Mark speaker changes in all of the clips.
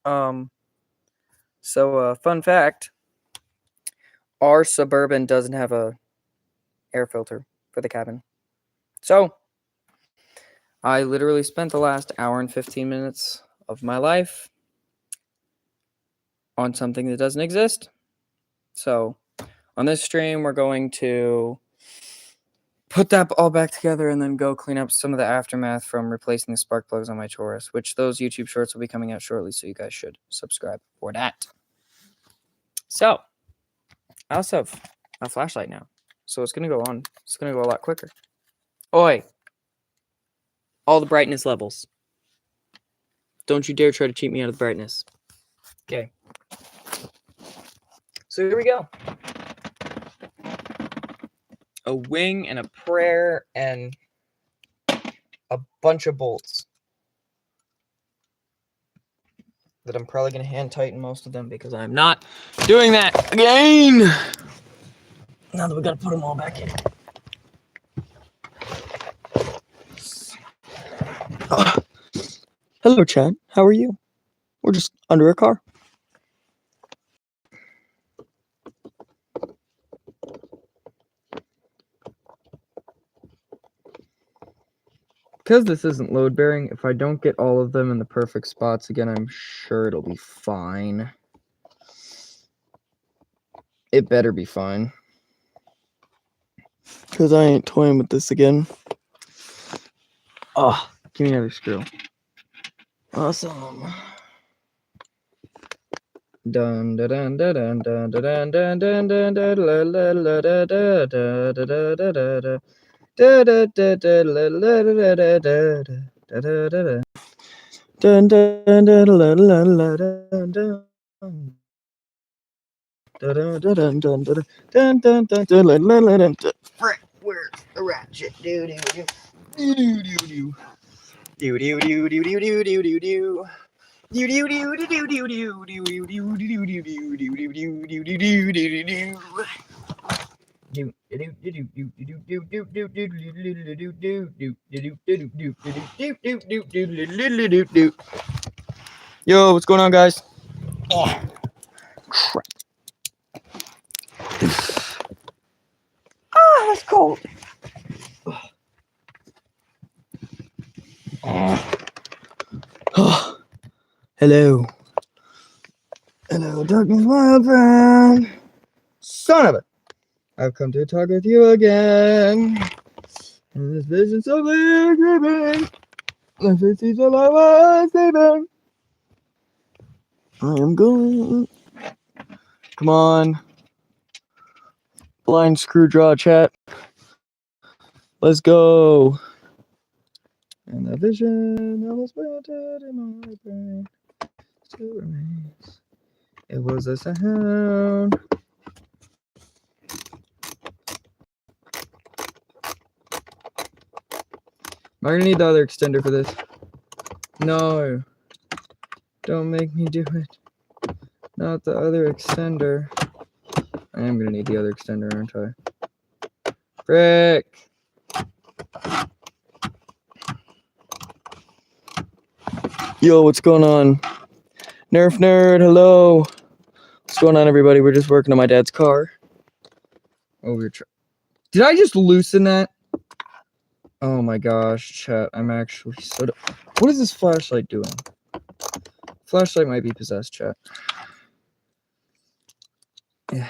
Speaker 1: Fun fact, our Suburban doesn't have a air filter for the cabin. So, I literally spent the last hour and 15 minutes of my life on something that doesn't exist. So, on this stream, we're going to put that all back together and then go clean up some of the aftermath from replacing the spark plugs on my Taurus, which those YouTube shorts will be coming out shortly, so you guys should subscribe for that. So, I also have a flashlight now, so it's going to go on. It's going to go a lot quicker. Oi! All the brightness levels. Don't you dare try to cheat me out of the brightness. Okay. So here we go. A wing and a prayer and a bunch of bolts that I'm probably going to hand tighten most of them because I'm not doing that again. Now that we got to put them all back in. Hello, Chad. How are you? We're just under a car. Because this isn't load bearing, if I don't get all of them in the perfect spots again, I'm sure it'll be fine. It better be fine. Because I ain't toying with this again. Oh, give me another screw. Awesome. Dun dun dun dun dun dun dun dun dun dun la la la da da da da da da da da. Da da da da la la la da da da da da da. Dun dun dun la la la dun dun. Dun dun dun dun dun dun dun dun la la la dun. Frick, where's the ratchet? Do do do do do do do do do do do do do do do. Do do do do do do do do do do do do do do do do do. Yo, what's going on, guys? Crap. Ah, that's cold. Hello. Hello, darkness, my old friend. Son of a. I've come to talk with you again. And this vision so big, creeping. If it seems alive, I'm sleeping. I am going. Come on. Blind screw draw chat. Let's go. And the vision that was planted in my brain still remains. It was a sound. Am I gonna need the other extender for this? No. Don't make me do it. Not the other extender. I am gonna need the other extender, aren't I? Frick! Yo, what's going on? Nerf Nerd, hello! What's going on, everybody? We're just working on my dad's car. Oh, did I just loosen that? Oh my gosh, chat, I'm actually so... What is this flashlight doing? Flashlight might be possessed, chat. Yeah.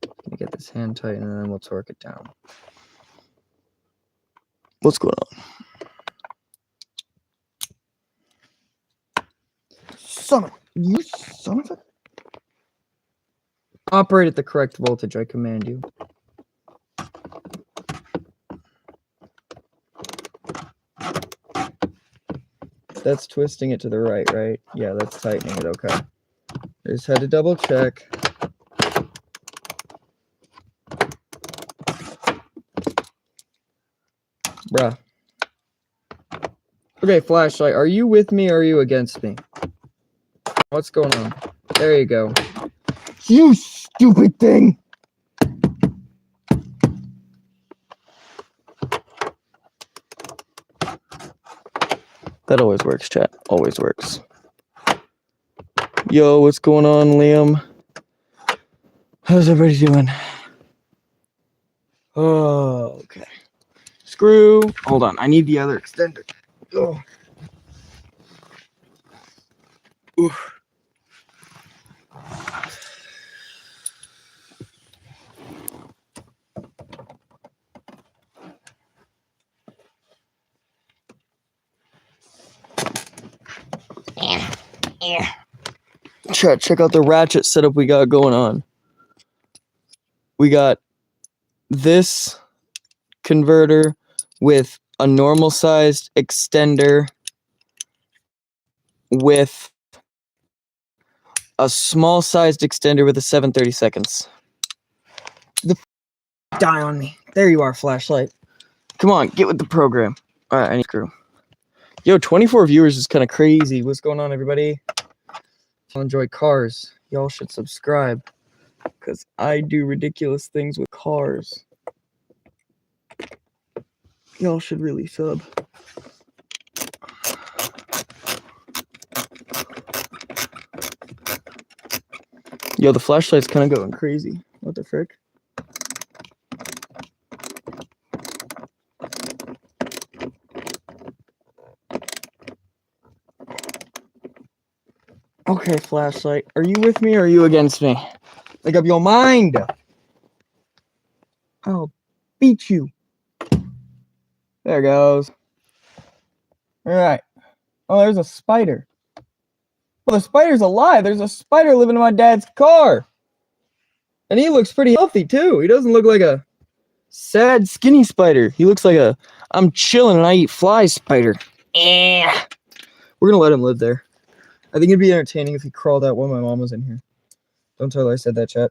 Speaker 1: Let me get this hand tight and then we'll torque it down. What's going on? You son of a... Operate at the correct voltage, I command you. That's twisting it to the right, right? Yeah, that's tightening it, okay. I just had to double check. Bruh. Okay, flashlight, are you with me or are you against me? What's going on? There you go. You stupid thing! That always works, chat. Always works. Yo, what's going on, Liam? How's everybody doing? Oh, okay. Screw. Hold on. I need the other extender. Oh. Oof. Check out the ratchet setup we got going on. We got this converter with a normal sized extender with a small sized extender with a 7/32. Die on me. There you are, flashlight. Come on, get with the program. All right, I need screw. Yo, 24 viewers is kind of crazy. What's going on, everybody? If you enjoy cars, y'all should subscribe because I do ridiculous things with cars. Y'all should really sub. Yo, the flashlight's kind of going crazy. What the frick? Okay, flashlight. Are you with me or are you against me? Make up your mind. I'll beat you. There goes. All right. Oh, there's a spider. Well, the spider's alive. There's a spider living in my dad's car. And he looks pretty healthy, too. He doesn't look like a sad, skinny spider. He looks like a I'm chilling and I eat flies spider. We're going to let him live there. I think it'd be entertaining if he crawled out while my mom was in here. Don't tell her I said that, chat.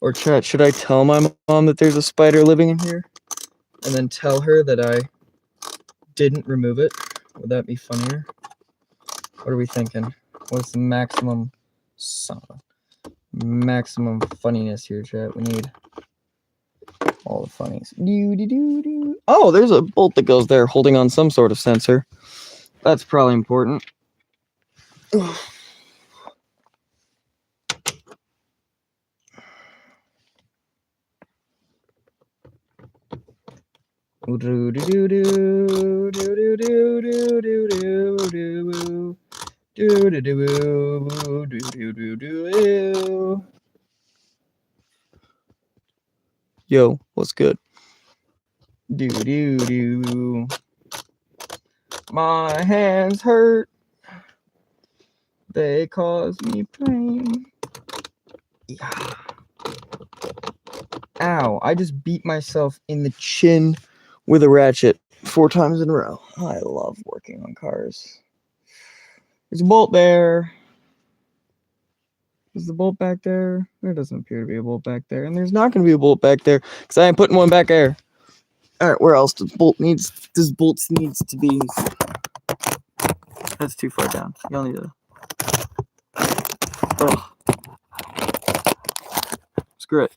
Speaker 1: Or chat, should I tell my mom that there's a spider living in here? And then tell her that I didn't remove it? Would that be funnier? What are we thinking? What's the maximum funniness here, chat? We need all the funnies. Oh, there's a bolt that goes there holding on some sort of sensor. That's probably important. Ugh. Yo, what's good? My hands hurt. They cause me pain. Yeah. Ow, I just beat myself in the chin with a ratchet 4 times in a row. I love working on cars. There's a bolt there. Is the bolt back there? There doesn't appear to be a bolt back there. And there's not going to be a bolt back there because I ain't putting one back there. All right, where else does bolt needs to be? That's too far down. Y'all need to... Ugh. Screw it.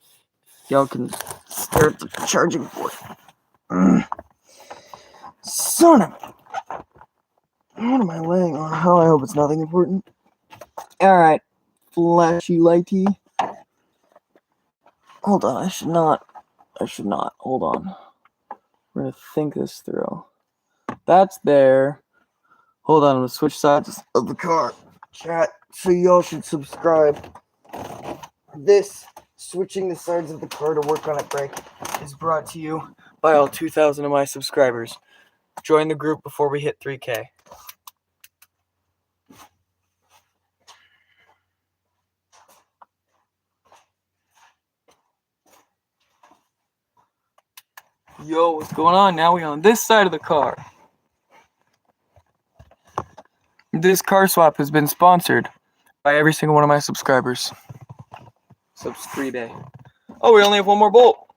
Speaker 1: Y'all can stare at the charging port. Son of a... What am I laying on? Hell, I hope it's nothing important. Alright. Flashy lighty. Hold on, I should not. Hold on. We're gonna think this through. That's there. Hold on, I'm gonna switch sides of the car. Chat, so y'all should subscribe. This switching the sides of the car to work on it break is brought to you by all 2,000 of my subscribers. Join the group before we hit 3K. Yo, what's going on? Now we're on this side of the car. This car swap has been sponsored by every single one of my subscribers. Subscribe. Oh, we only have one more bolt.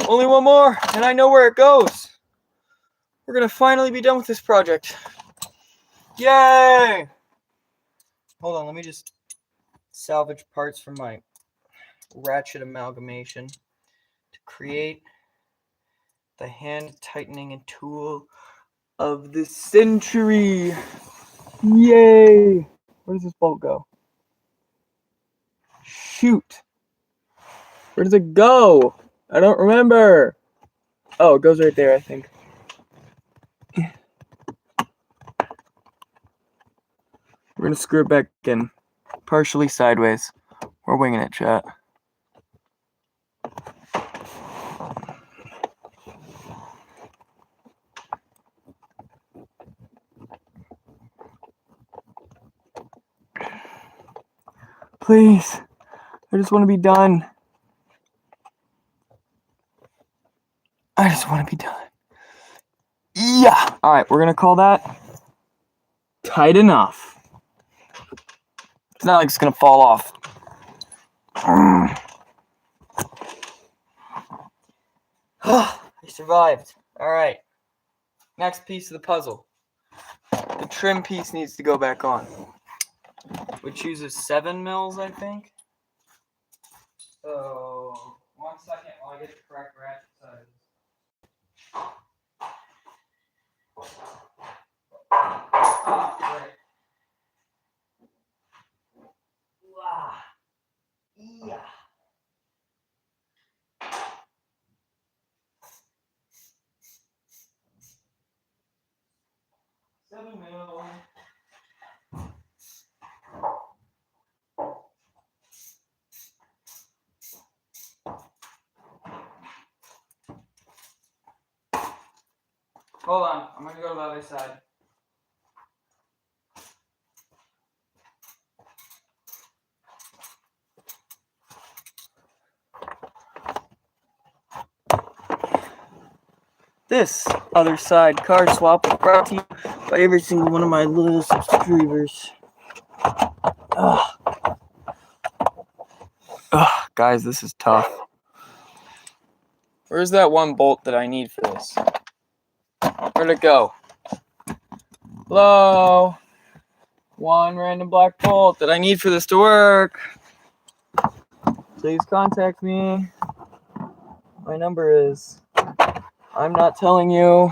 Speaker 1: Only one more, and I know where it goes. We're gonna finally be done with this project. Yay! Hold on, let me just salvage parts from my ratchet amalgamation to create The hand tightening tool of the century. Yay! Where does this bolt go? Shoot! Where does it go? I don't remember. Oh, it goes right there, I think. We're gonna screw it back in. Partially sideways. We're winging it, chat. Please. I just want to be done. I just want to be done. Yeah! Alright, we're gonna call that tight enough. It's not like it's gonna fall off. I survived. Alright. Next piece of the puzzle. The trim piece needs to go back on. Which uses 7 mils, I think. So, 1 second while I get the correct ratchet size. Right. Wow. Yeah. Seven mil. Hold on, I'm gonna go to the other side. This other side card swap is brought to you by every single one of my little subscribers. Ugh, guys, this is tough. Where's that one bolt that I need for this? Where'd it go? Hello? One random black bolt that I need for this to work. Please contact me. My number is... I'm not telling you.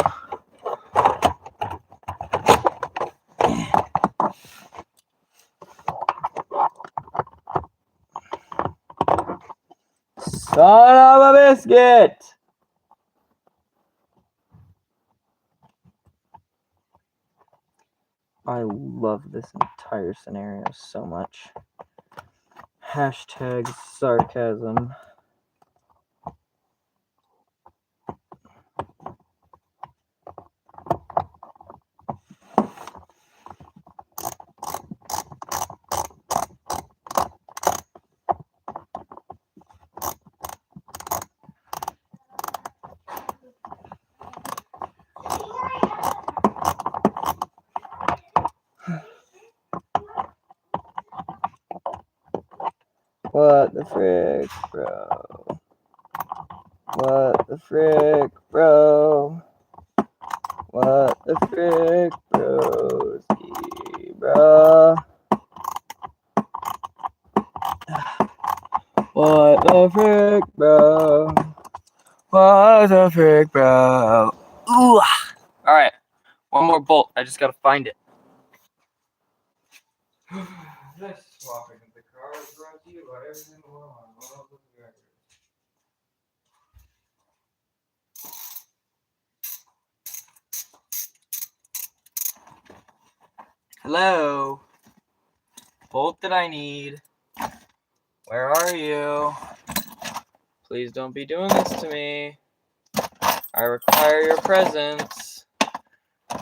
Speaker 1: Son of a biscuit! I love this entire scenario so much. Hashtag sarcasm. What the frick, bro? What the frick, bro? What the frick, broski, bro? What the frick, bro? What the frick, bro? Ooh. Alright, one more bolt. I just gotta find it. This swapping of the car is brought to you by every single one of my local subscribers. Hello? Bolt that I need. Where are you? Please don't be doing this to me. I require your presence.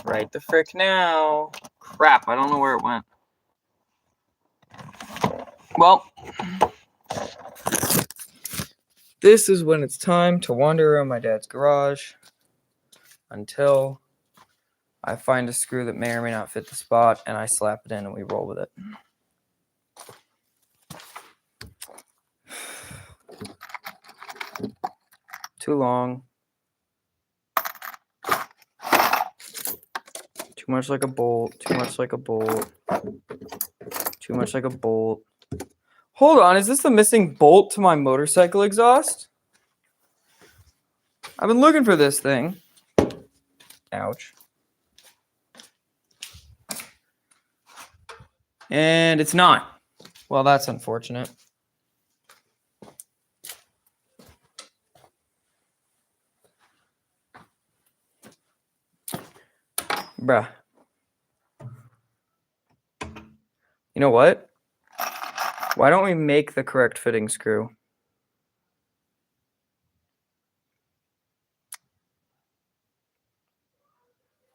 Speaker 1: Right the frick now. Crap, I don't know where it went. Well, this is when it's time to wander around my dad's garage until I find a screw that may or may not fit the spot and I slap it in and we roll with it. Too long. Too much like a bolt. Too much like a bolt. Too much like a bolt. Hold on, is this the missing bolt to my motorcycle exhaust? I've been looking for this thing. Ouch. And it's not. Well, that's unfortunate. Bruh. You know what? Why don't we make the correct fitting screw?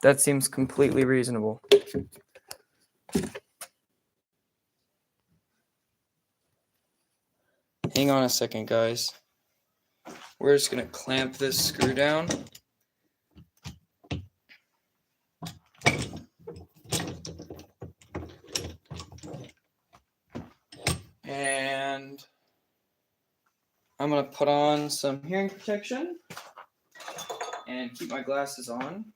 Speaker 1: That seems completely reasonable. Hang on a second, guys. We're just going to clamp this screw down. And I'm going to put on some hearing protection and keep my glasses on.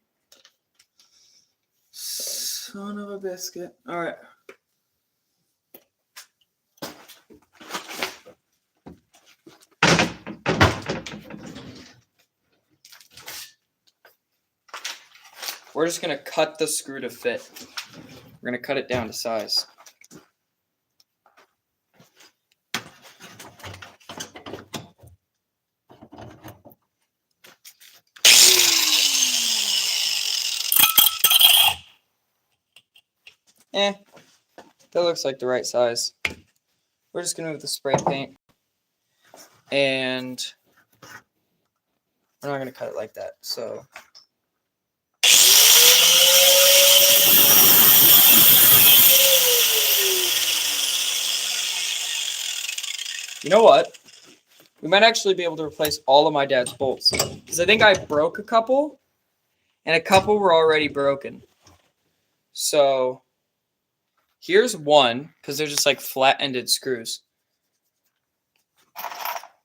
Speaker 1: Son of a biscuit. All right. We're just going to cut the screw to fit. We're going to cut it down to size. That looks like the right size. We're just going to move the spray paint. And we're not going to cut it like that. So you know what? We might actually be able to replace all of my dad's bolts. Because I think I broke a couple. And a couple were already broken. So here's one. Because they're just like flat-ended screws.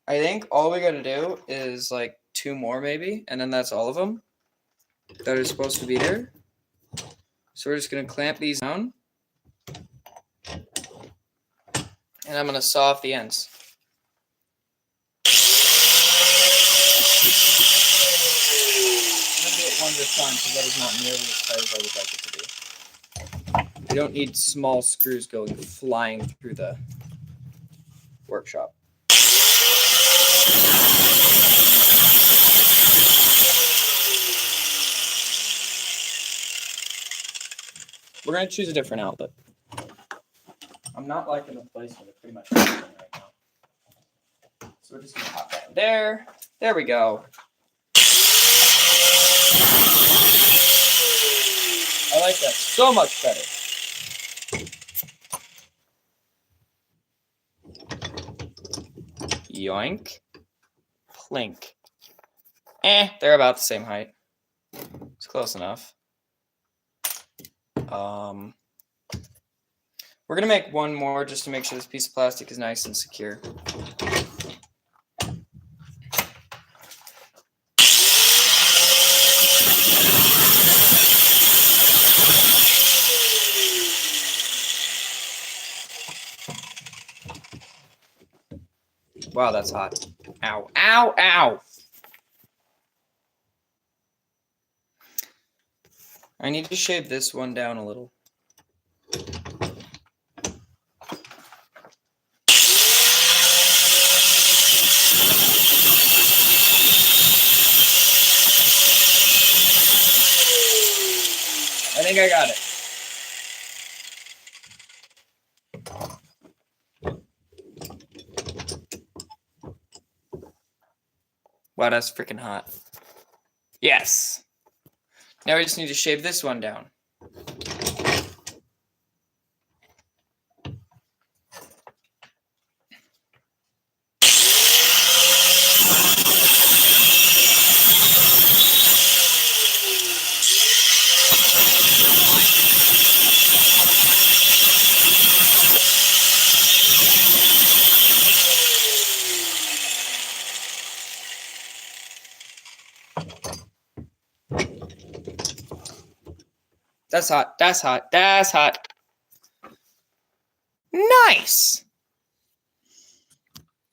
Speaker 1: I think all we got to do is like 2 more maybe. And then that's all of them that are supposed to be there. So we're just going to clamp these down. And I'm going to saw off the ends. I'm going to do it one at a time because that is not nearly as tight as I would like it to be. We don't need small screws going flying through the workshop. We're going to choose a different outlet. I'm not liking the placement of pretty much everything right now. So we're just going to pop that there. There we go. I like that so much better. Yoink. Plink. They're about the same height. It's close enough. We're going to make one more just to make sure this piece of plastic is nice and secure. Wow, that's hot. Ow, ow, ow. I need to shave this one down a little. I think I got it. Wow, that's freaking hot. Yes. Now we just need to shave this one down. That's hot. That's hot. That's hot. Nice.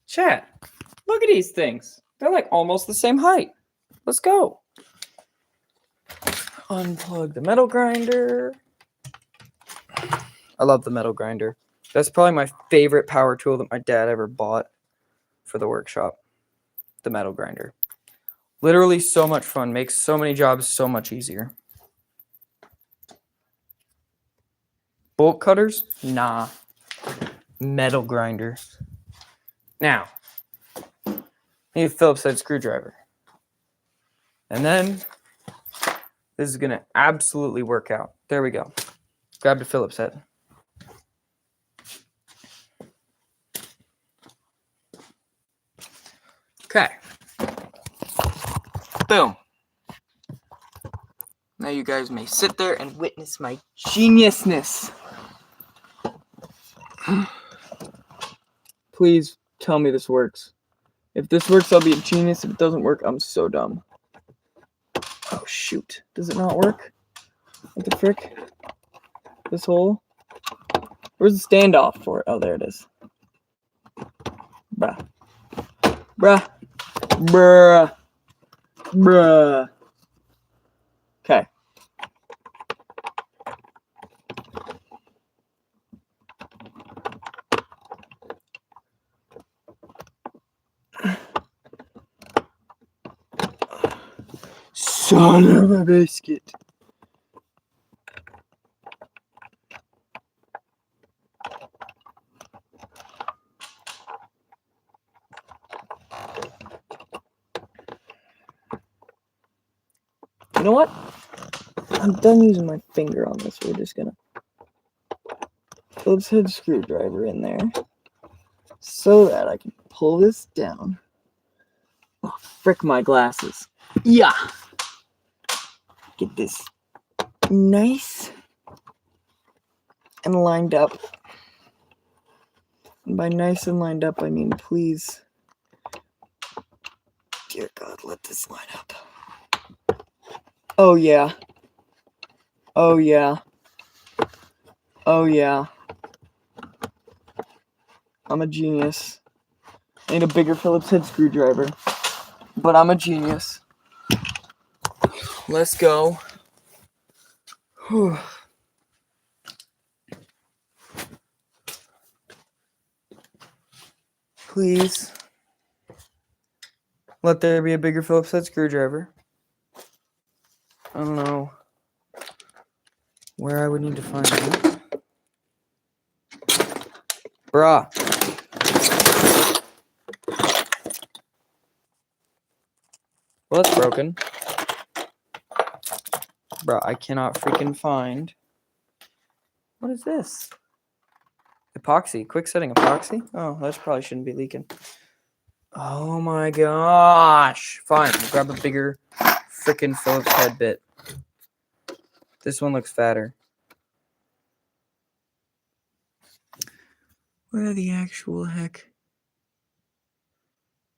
Speaker 1: Chat. Look at these things. They're like almost the same height. Let's go. Unplug the metal grinder. I love the metal grinder. That's probably my favorite power tool that my dad ever bought for the workshop. The metal grinder. Literally so much fun. Makes so many jobs so much easier. Bolt cutters? Nah. Metal grinder. Now, need a Phillips head screwdriver. And then this is going to absolutely work out. There we go. Grab the Phillips head. Okay. Boom. Now you guys may sit there and witness my geniusness. Please tell me this works. If this works, I'll be a genius. If it doesn't work, I'm so dumb. Oh, shoot. Does it not work? What the frick? This hole? Where's the standoff for it? Oh, there it is. Bruh. Bruh. Bruh. Bruh. Okay. Son of a biscuit. You know what? I'm done using my finger on this. We're just gonna Phillips head screwdriver in there so that I can pull this down. Oh, frick my glasses. Yeah. Get this nice and lined up. And by nice and lined up, I mean please, dear God, let this line up. Oh yeah. Oh yeah. Oh yeah. I'm a genius. I need a bigger Phillips head screwdriver. But I'm a genius. Let's go. Whew. Please. Let there be a bigger Phillips head screwdriver. I don't know where I would need to find it. Bruh. Well, that's broken. Bruh, I cannot freaking find. What is this? Epoxy. Quick setting epoxy? Oh, that probably shouldn't be leaking. Oh my gosh. Fine. We'll grab a bigger freaking Phillips head bit. This one looks fatter. Where the actual heck?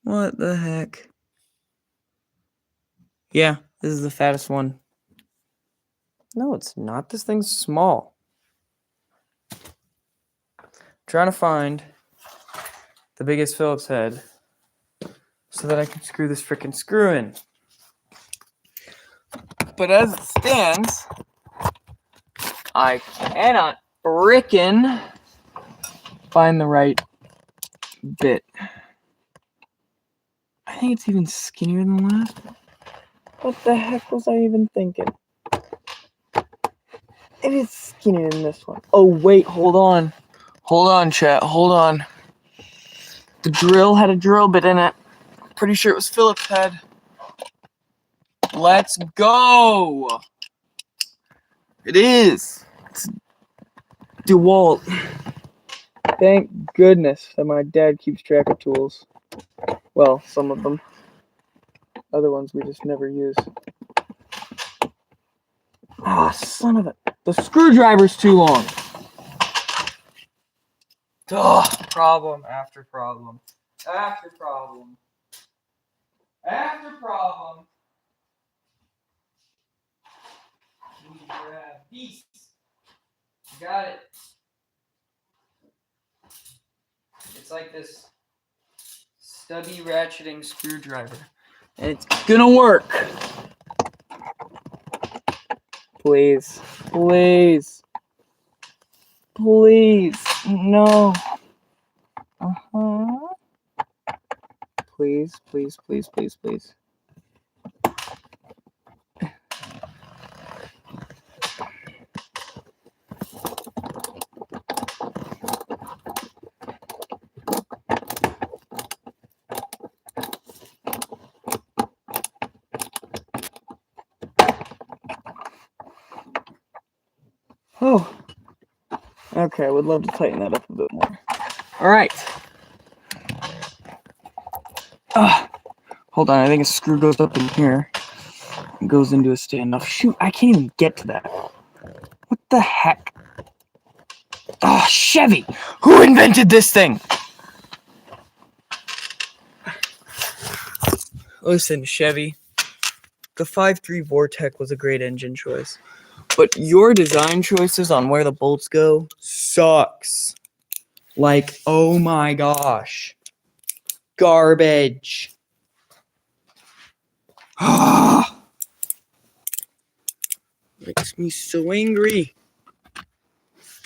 Speaker 1: What the heck? Yeah, this is the fattest one. No, it's not. This thing's small. I'm trying to find the biggest Phillips head so that I can screw this freaking screw in. But as it stands, I cannot frickin' find the right bit. I think it's even skinnier than the last one. What the heck was I even thinking? It is skinnier than this one. Oh, wait, hold on. Hold on, chat, hold on. The drill had a drill bit in it. Pretty sure it was Phillips head. Let's go! It is! It's DeWalt. Thank goodness that my dad keeps track of tools. Well, some of them. Other ones we just never use. Ah, son of a... The screwdriver's too long. Ugh, problem after problem. After problem. After problem. We grab beast. Got it. It's like this stubby ratcheting screwdriver. And it's gonna work. Please. Please. Please. No. Uh-huh. Please, please, please, please, please. Oh. Okay, I would love to tighten that up a bit more. All right. Hold on, I think a screw goes up in here. It goes into a standoff. Shoot, I can't even get to that. What the heck? Oh, Chevy! Who invented this thing? Listen, Chevy. The 5.3 Vortec was a great engine choice. But your design choices on where the bolts go sucks. Like, oh my gosh. Garbage. Makes me so angry.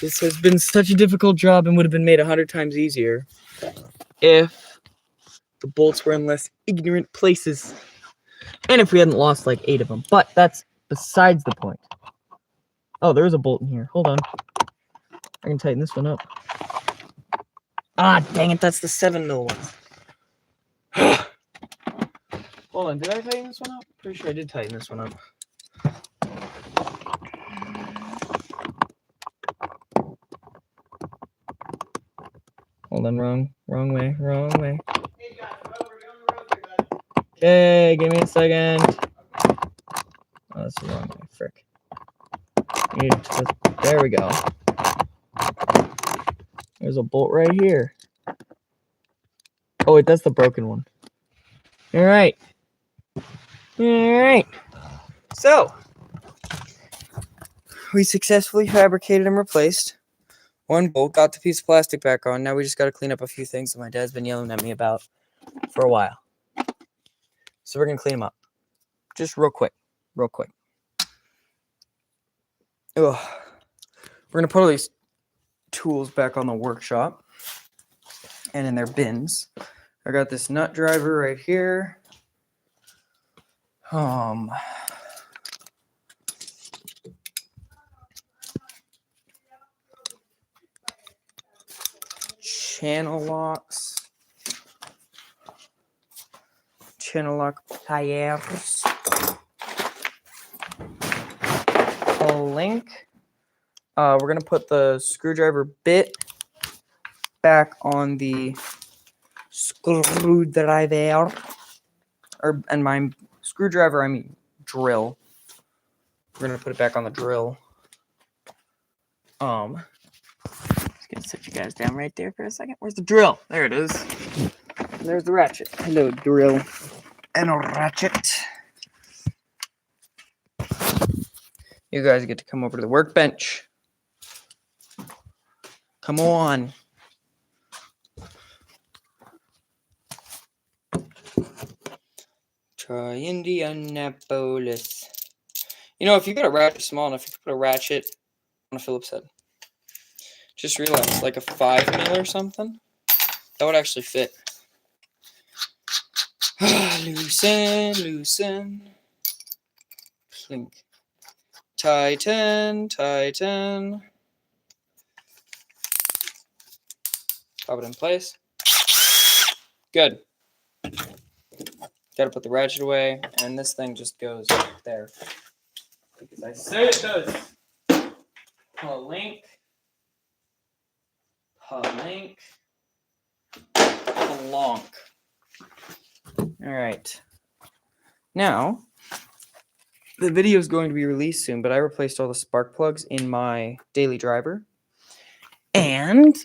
Speaker 1: This has been such a difficult job and would have been made 100 times easier if the bolts were in less ignorant places. And if we hadn't lost like 8 of them. But that's besides the point. Oh, there's a bolt in here. Hold on. I can tighten this one up. Ah, dang it. That's the 7mm one. Hold on. Did I tighten this one up? Pretty sure I did tighten this one up. Hold on. Wrong way. Okay, give me a second. Oh, that's the wrong way. Frick. There we go. There's a bolt right here. Oh, wait, that's the broken one. All right. So, we successfully fabricated and replaced one bolt, got the piece of plastic back on. Now we just got to clean up a few things that my dad's been yelling at me about for a while. So we're going to clean them up. Just real quick. Ugh. We're going to put all these tools back on the workshop and in their bins. I got this nut driver right here. Channel lock pliers, a link. We're gonna put the screwdriver bit back on the screwdriver, and my screwdriver, I mean drill. We're gonna put it back on the drill. Just gonna sit you guys down right there for a second. Where's the drill? There it is. And there's the ratchet. Hello, drill and a ratchet. You guys get to come over to the workbench. Come on. Try Indianapolis. You know, if you got a ratchet small enough, you could put a ratchet on a Phillips head. Just realized, like a 5mm or something, that would actually fit. Loosen. Clink. Tighten. Pop it in place. Good. Gotta put the ratchet away, and this thing just goes there. Because I said it does. Link. Plonk. Alright. Now, the video is going to be released soon, but I replaced all the spark plugs in my daily driver. And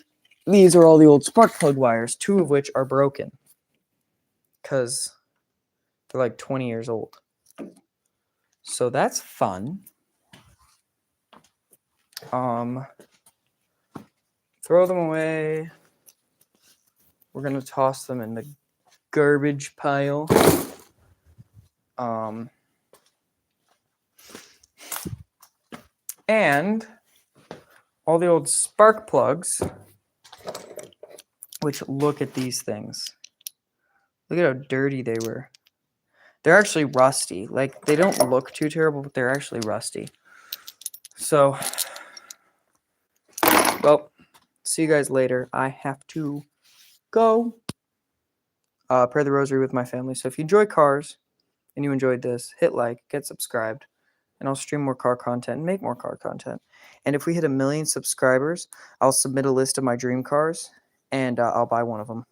Speaker 1: these are all the old spark plug wires, 2 of which are broken. Because they're like 20 years old. So that's fun. Throw them away. We're going to toss them in the garbage pile. And all the old spark plugs, which look at these things. Look at how dirty they were. They're actually rusty. Like, they don't look too terrible, but they're actually rusty. So, well, see you guys later. I have to go pray the rosary with my family. So if you enjoy cars and you enjoyed this, hit like, get subscribed, and I'll stream more car content and make more car content. And if we hit 1 million subscribers, I'll submit a list of my dream cars, and I'll buy one of them.